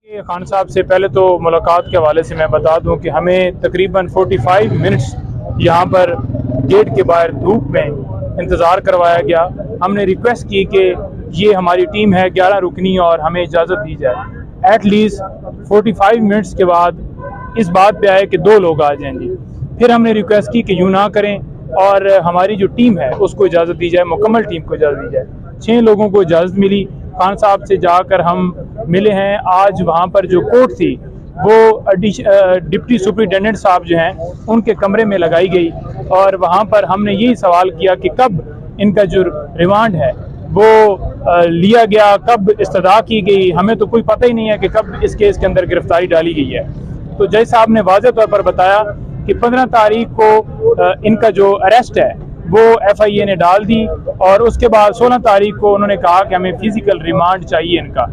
खान साहब से पहले तो मुलाकात के हवाले से मैं बता दूं कि हमें तकरीबन 45 मिनट्स यहाँ पर गेट के बाहर धूप में इंतज़ार करवाया गया। हमने रिक्वेस्ट की कि ये हमारी टीम है 11 रुकनी और हमें इजाज़त दी जाए। एटलीस्ट 45 मिनट्स के बाद इस बात पे आए कि 2 लोग आ जाएं जी। फिर हमने रिक्वेस्ट की कि यूँ ना करें और हमारी जो टीम है उसको इजाज़त दी जाए, मुकम्मल टीम को इजाज़त दी जाए। 6 लोगों को इजाज़त मिली। खान साहब से जाकर हम मिले हैं। आज वहाँ पर जो कोर्ट थी वो डिप्टी सुपरिटेंडेंट साहब जो हैं उनके कमरे में लगाई गई और वहाँ पर हमने यही सवाल किया कि कब इनका जो रिमांड है वो लिया गया, कब इस्तदा की गई। हमें तो कोई पता ही नहीं है कि कब इस केस के अंदर गिरफ्तारी डाली गई है। तो जज साहब ने वाज़ेह तौर पर बताया कि 15 तारीख को इनका जो अरेस्ट है वो FIA ने डाल दी और उसके बाद 16 तारीख को उन्होंने कहा कि हमें फिजिकल रिमांड चाहिए इनका।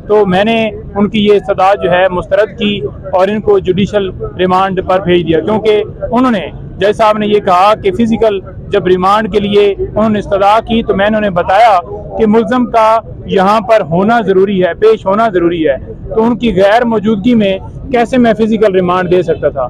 तो मैंने उनकी ये इस्तदा जो है मुस्तरद की और इनको जुडिशल रिमांड पर भेज दिया, क्योंकि उन्होंने जज साहब ने ये कहा कि फिजिकल जब रिमांड के लिए उन्होंने इस्तदा की तो मैंने उन्हें बताया कि मुल्ज़म का यहाँ पर होना ज़रूरी है, पेश होना ज़रूरी है। तो उनकी गैर मौजूदगी में कैसे मैं फिजिकल रिमांड दे सकता था,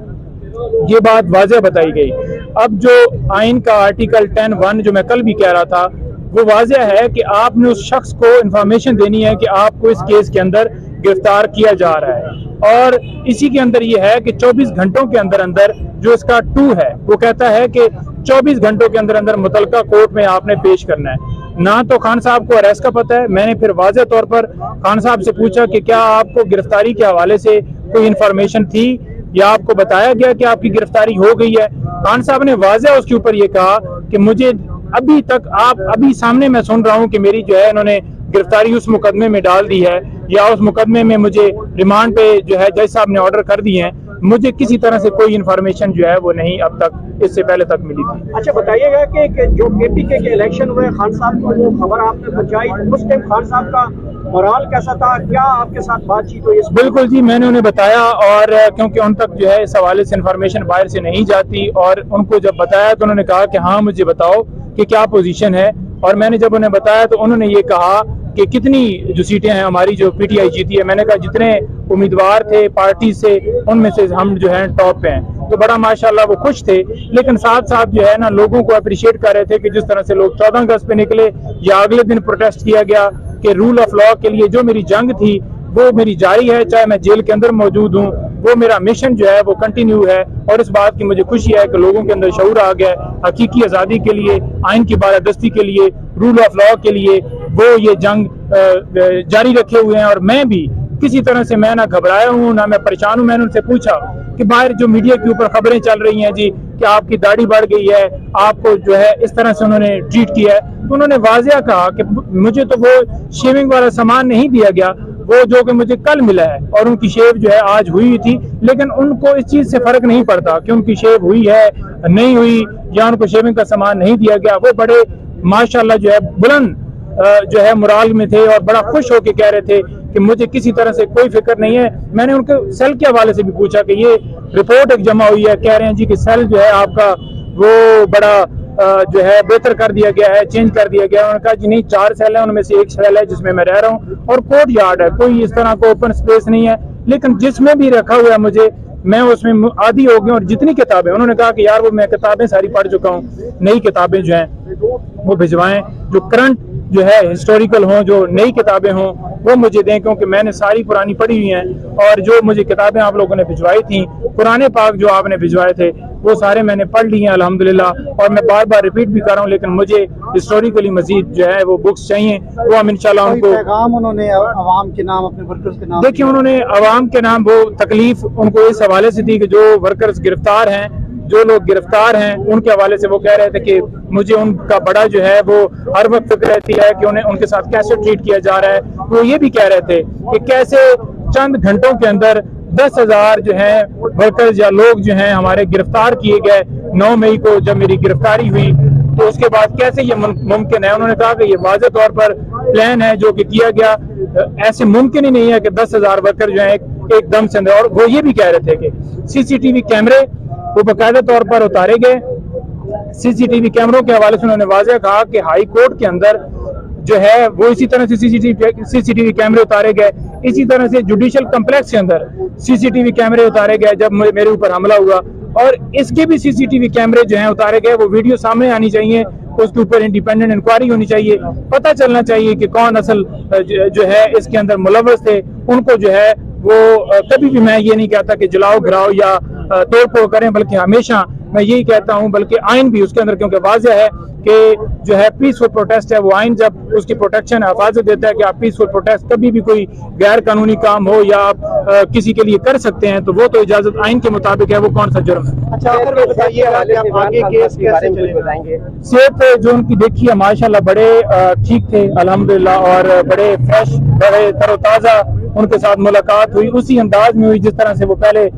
ये बात वाज़ेह बताई गई। अब जो आइन का आर्टिकल 10(1) जो मैं कल भी कह रहा था वो वाज़ेह है कि आपने उस शख्स को इंफॉर्मेशन देनी है कि आपको इस केस के अंदर गिरफ्तार किया जा रहा है और इसी के अंदर ये है कि 24 घंटों के अंदर अंदर जो इसका 2 है वो कहता है कि 24 घंटों के अंदर अंदर मुतलका कोर्ट में आपने पेश करना है। ना तो खान साहब को अरेस्ट का पता है। मैंने फिर वाज़ेह तौर पर खान साहब से पूछा कि क्या आपको गिरफ्तारी के हवाले से कोई इंफॉर्मेशन थी या आपको बताया गया कि आपकी गिरफ्तारी हो गई है। खान साहब ने वाज़ेह उसके ऊपर ये कहा कि मुझे अभी तक अभी सामने मैं सुन रहा हूं कि मेरी जो है इन्होंने गिरफ्तारी उस मुकदमे में डाल दी है या उस मुकदमे में मुझे रिमांड पे जो है जज साहब ने ऑर्डर कर दिए हैं। मुझे किसी तरह से कोई इन्फॉर्मेशन जो है वो नहीं अब तक इससे पहले तक मिली थी। अच्छा बताइएगा कि जो KPK के इलेक्शन हुए खान साहब को वो खबर आपने पहुंचाई, उस टाइम खान साहब का मोराल कैसा था, क्या आपके साथ बातचीत हुई? बिल्कुल जी, मैंने उन्हें बताया और क्योंकि उन तक जो है इस हवाले से इन्फॉर्मेशन बाहर से नहीं जाती और उनको जब बताया तो उन्होंने कहा कि हाँ मुझे बताओ कि क्या पोजीशन है। और मैंने जब उन्हें बताया तो उन्होंने ये कहा कि कितनी जो सीटें हैं हमारी जो PTI जीती है। मैंने कहा जितने उम्मीदवार थे पार्टी से उनमें से हम जो है टॉप पे हैं। तो बड़ा माशाल्लाह वो खुश थे, लेकिन साथ साथ जो है ना लोगों को अप्रिशिएट कर रहे थे कि जिस तरह से लोग 14 अगस्त पे निकले या अगले दिन प्रोटेस्ट किया गया कि रूल ऑफ लॉ के लिए जो मेरी जंग थी वो मेरी जारी है, चाहे मैं जेल के अंदर मौजूद हूँ, वो मेरा मिशन जो है वो कंटिन्यू है। और इस बात की मुझे खुशी है कि लोगों के अंदर शऊर आ गया है हकीकी आज़ादी के लिए, आइन की बालादस्ती के लिए, रूल ऑफ लॉ के लिए। वो ये जंग जारी रखे हुए हैं और मैं भी किसी तरह से मैं ना घबराया हूँ ना मैं परेशान हूँ। मैंने उनसे पूछा कि बाहर जो मीडिया के ऊपर खबरें चल रही हैं जी कि आपकी दाढ़ी बढ़ गई है, आपको जो है इस तरह से उन्होंने ट्रीट किया है, तो उन्होंने वाज़ेह कहा कि मुझे तो वो शेविंग वाला सामान नहीं दिया गया, वो जो कि मुझे कल मिला है और उनकी शेव जो है आज हुई थी, लेकिन उनको इस चीज़ से फर्क नहीं पड़ता कि उनकी शेव हुई है नहीं हुई या उनको शेविंग का सामान नहीं दिया गया। वो बड़े माशाल्लाह जो है बुलंद जो है मुराल में थे और बड़ा खुश होकर कह रहे थे कि मुझे किसी तरह से कोई फिक्र नहीं है। मैंने उनके सेल के हवाले से भी पूछा कि ये रिपोर्ट एक जमा हुई है, कह रहे हैं जी कि सेल जो है आपका वो बड़ा जो है बेहतर कर दिया गया है, चेंज कर दिया गया है। उन्होंने कहा जी नहीं, 4 सेल है, उनमें से एक सेल है जिसमें मैं रह रहा हूँ और कोर्ट यार्ड है, कोई इस तरह का ओपन स्पेस नहीं है। लेकिन जिसमें भी रखा हुआ है मुझे, मैं उसमें आदी हो गया। और जितनी किताबें, उन्होंने कहा कि यार वो मैं किताबें सारी पढ़ चुका हूँ, नई किताबें जो हैं वो भिजवाएं, जो करंट जो है हिस्टोरिकल हों, जो नई किताबें हों वो मुझे दें, क्योंकि मैंने सारी पुरानी पढ़ी हुई हैं। और जो मुझे किताबें आप लोगों ने भिजवाई थी, कुरान पाक जो आपने भिजवाए थे वो सारे मैंने पढ़ लिए हैं अल्हम्दुलिल्लाह। और मैं बार बार रिपीट भी कर रहा हूँ, लेकिन मुझे हिस्टोरिकली मजीद जो है वो बुक्स चाहिए, वो हम इंशाल्लाह उनको पैगाम उन्होंने अवाम के नाम, अपने वर्कर्स के नाम, देखिए उन्होंने अवाम के नाम वो तकलीफ उनको इस हवाले से थी कि जो वर्कर्स गिरफ्तार हैं, जो लोग गिरफ्तार हैं उनके हवाले से वो कह रहे थे कि मुझे उनका बड़ा जो है वो हर वक्त फिक्र रहती है कि उन्हें उनके साथ कैसे ट्रीट किया जा रहा है। वो ये भी कह रहे थे कि कैसे चंद घंटों के अंदर 10,000 जो है वर्कर्स या लोग जो हैं हमारे गिरफ्तार किए गए 9 मई को जब मेरी गिरफ्तारी हुई, तो उसके बाद कैसे ये मुमकिन है। उन्होंने कहा कि ये वाज़ेह तौर पर प्लान है जो कि किया गया, ऐसे मुमकिन ही नहीं है कि 10,000 वर्कर जो है एकदम से अंदर। और वो ये भी कह रहे थे कि CCTV कैमरे वो बाकायदा तौर पर उतारे गए। CCTV कैमरों के हवाले से उन्होंने वाज़ेह कहा कि हाई कोर्ट के अंदर जो है वो इसी तरह से सीसीटीवी कैमरे उतारे गए, इसी तरह से जुडिशियल कम्प्लेक्स के अंदर सीसीटीवी कैमरे उतारे गए जब मेरे ऊपर हमला हुआ, और इसके भी सीसीटीवी कैमरे जो हैं उतारे गए। वो वीडियो सामने आनी चाहिए, उसके ऊपर इंडिपेंडेंट इंक्वायरी होनी चाहिए, पता चलना चाहिए कि कौन असल जो है इसके अंदर मुलव्वस थे। उनको जो है वो कभी भी मैं ये नहीं कहता कि जलाओ गिराओ या तोड़ फोड़ करें, बल्कि हमेशा मैं यही कहता हूं, बल्कि आइन भी उसके अंदर, क्योंकि वाज़ेह है कि जो है पीसफुल प्रोटेस्ट है, वो आइन जब उसकी प्रोटेक्शन हिफाजत देता है कि आप पीसफुल प्रोटेस्ट कभी भी कोई गैर कानूनी काम हो या आप किसी के लिए कर सकते हैं, तो वो तो इजाजत आइन के मुताबिक है, वो कौन सा जुर्म है। अच्छा, आखिर में बताइए आगे केस कैसे चलेगा? सेहत जो उनकी देखी है माशाल्लाह बड़े ठीक थे अल्हम्दुलिल्लाह, और बड़े फ्रेश, बड़े तरोताज़ा उनके साथ मुलाकात हुई, उसी अंदाज में हुई जिस तरह से वो पहले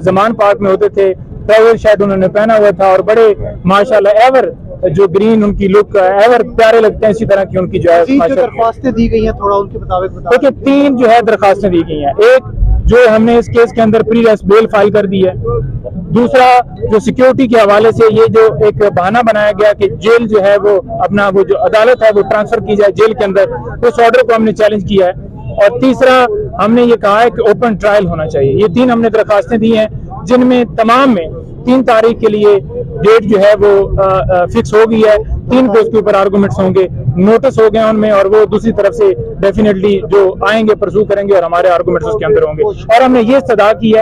जमान पार्क में होते थे। ट्रैवल शायद उन्होंने पहना हुआ था और बड़े माशाल्लाह एवर जो ग्रीन उनकी लुक एवर प्यारे लगते हैं, इसी तरह की उनकी जो है दरख्वास्तें दी गई हैं, थोड़ा उनके मुताबिक देखिए 3 जो है दरखास्तें दी गई हैं। एक जो हमने इस केस के अंदर प्री रेस्ट बेल फाइल कर दी है, दूसरा जो सिक्योरिटी के हवाले से ये जो एक बहाना बनाया गया कि जेल जो है वो अपना वो जो अदालत है वो ट्रांसफर की जाए जेल के अंदर, उस ऑर्डर को हमने चैलेंज किया है। और तीसरा हमने ये कहा है कि ओपन ट्रायल होना चाहिए। ये 3 हमने दरखास्तें दी हैं, जिनमें तमाम में 3 तारीख के लिए डेट जो है वो फिक्स हो गई है। 3 को उसके ऊपर आर्गूमेंट्स होंगे, नोटिस हो गए उनमें, और वो दूसरी तरफ से डेफिनेटली जो आएंगे परसू करेंगे और हमारे आर्गूमेंट्स उसके अंदर होंगे। और हमने ये सदा की है